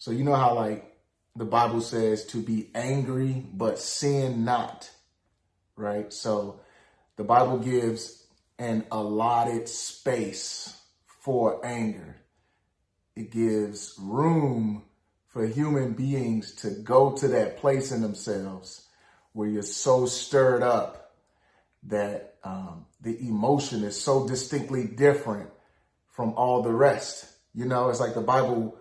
So you know how like the Bible says to be angry, but sin not, right? So the Bible gives an allotted space for anger. It gives room for human beings to go to that place in themselves where you're so stirred up that the emotion is so distinctly different from all the rest. You know, it's like the Bible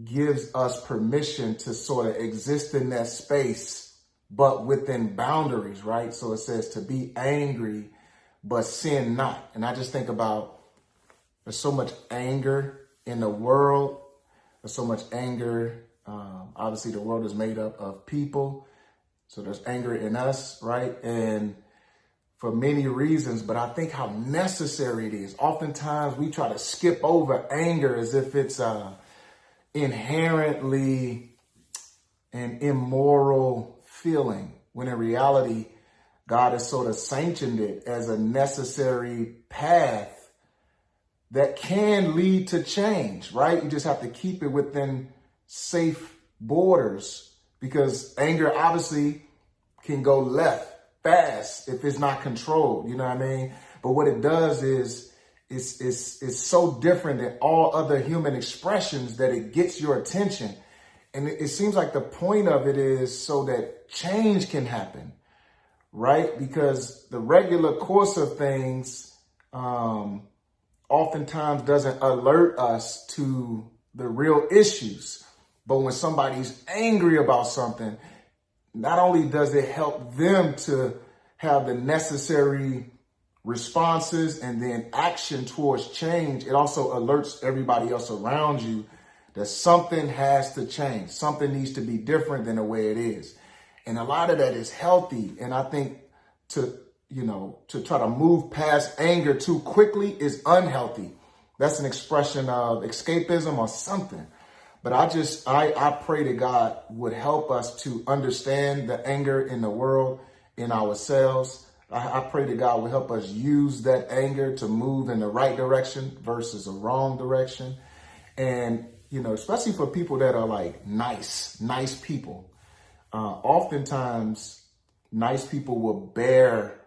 gives us permission to sort of exist in that space, but within boundaries, right? So it says to be angry, but sin not. And I just think about there's so much anger in the world. There's so much anger. Obviously, the world is made up of people. So there's anger in us, right? And for many reasons, but I think how necessary it is. Oftentimes we try to skip over anger as if it's inherently an immoral feeling, when in reality, God has sort of sanctioned it as a necessary path that can lead to change, right? You just have to keep it within safe borders, because anger obviously can go left fast if it's not controlled, you know what I mean? But what it does is it's so different than all other human expressions that it gets your attention. And it seems like the point of it is so that change can happen, right? Because the regular course of things oftentimes doesn't alert us to the real issues. But when somebody's angry about something, not only does it help them to have the necessary responses and then action towards change, it also alerts everybody else around you that something has to change. Something needs to be different than the way it is. And a lot of that is healthy. And I think to try to move past anger too quickly is unhealthy. That's an expression of escapism or something. But I pray that God would help us to understand the anger in the world, in ourselves. I pray that God will help us use that anger to move in the right direction versus a wrong direction. And, especially for people that are like nice people. Oftentimes, nice people will bear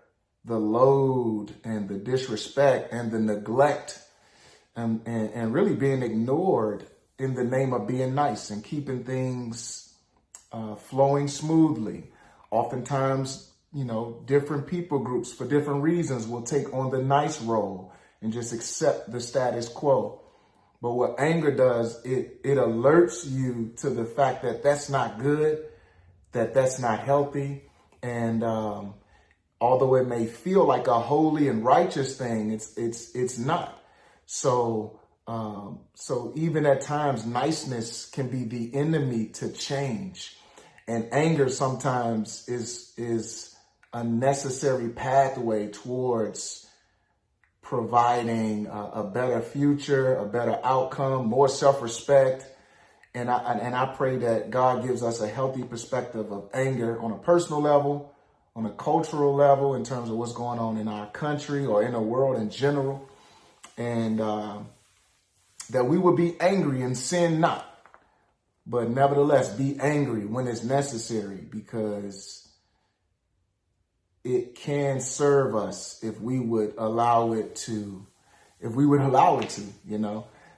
the load and the disrespect and the neglect and really being ignored in the name of being nice and keeping things flowing smoothly. Oftentimes, different people groups for different reasons will take on the nice role and just accept the status quo. But what anger does, it alerts you to the fact that that's not good, that's not healthy. And although it may feel like a holy and righteous thing, it's not. So even at times, niceness can be the enemy to change. And anger sometimes is a necessary pathway towards providing a better future, a better outcome, more self-respect. And I pray that God gives us a healthy perspective of anger on a personal level, on a cultural level, in terms of what's going on in our country or in the world in general. And that we would be angry and sin not, but nevertheless be angry when it's necessary, because it can serve us if we would allow it to,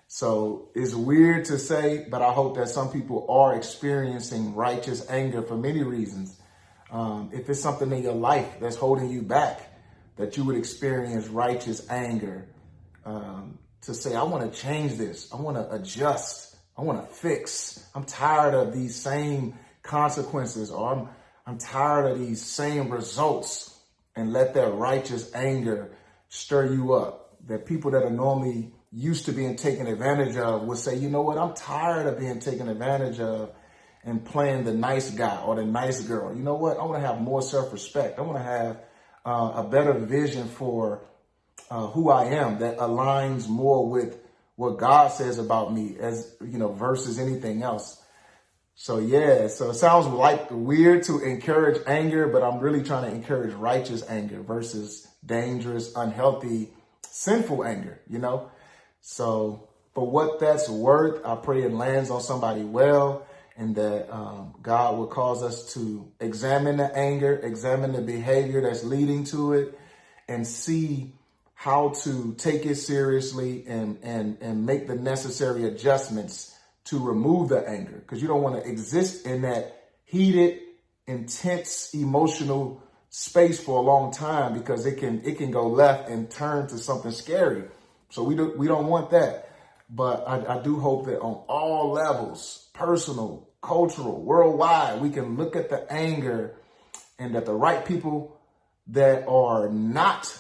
So it's weird to say, but I hope that some people are experiencing righteous anger for many reasons. If it's something in your life that's holding you back, that you would experience righteous anger, to say, I want to change this. I want to adjust. I want to fix. I'm tired of these same consequences, or I'm tired of these same results, and let that righteous anger stir you up. That people that are normally used to being taken advantage of would say, you know what, I'm tired of being taken advantage of and playing the nice guy or the nice girl. You know what, I want to have more self-respect. I want to have a better vision for who I am that aligns more with what God says about me, as versus anything else. So it sounds like weird to encourage anger, but I'm really trying to encourage righteous anger versus dangerous, unhealthy, sinful anger, So for what that's worth, I pray it lands on somebody well, and that God will cause us to examine the anger, examine the behavior that's leading to it, and see how to take it seriously and make the necessary adjustments to remove the anger. Because you don't want to exist in that heated, intense, emotional space for a long time, because it can go left and turn to something scary. So we don't want that. But I do hope that on all levels, personal, cultural, worldwide, we can look at the anger, and that the right people that are not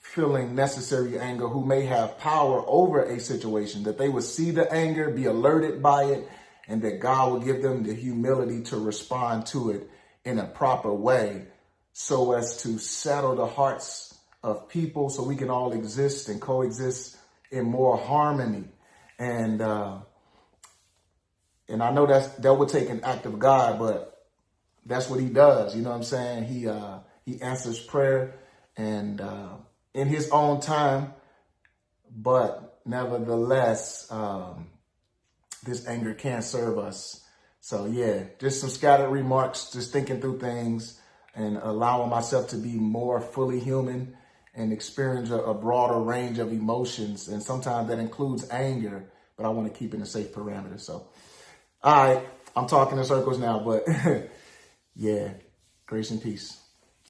feeling necessary anger, who may have power over a situation, that they would see the anger, be alerted by it, and that God will give them the humility to respond to it in a proper way, so as to settle the hearts of people, so we can all exist and coexist in more harmony. And I know that would take an act of God, but that's what he does. You know what I'm saying? He answers prayer, and in his own time, but nevertheless, this anger can serve us. So yeah, just some scattered remarks, just thinking through things and allowing myself to be more fully human and experience a broader range of emotions. And sometimes that includes anger, but I want to keep it in a safe parameter. So, all right, I'm talking in circles now, but yeah, grace and peace.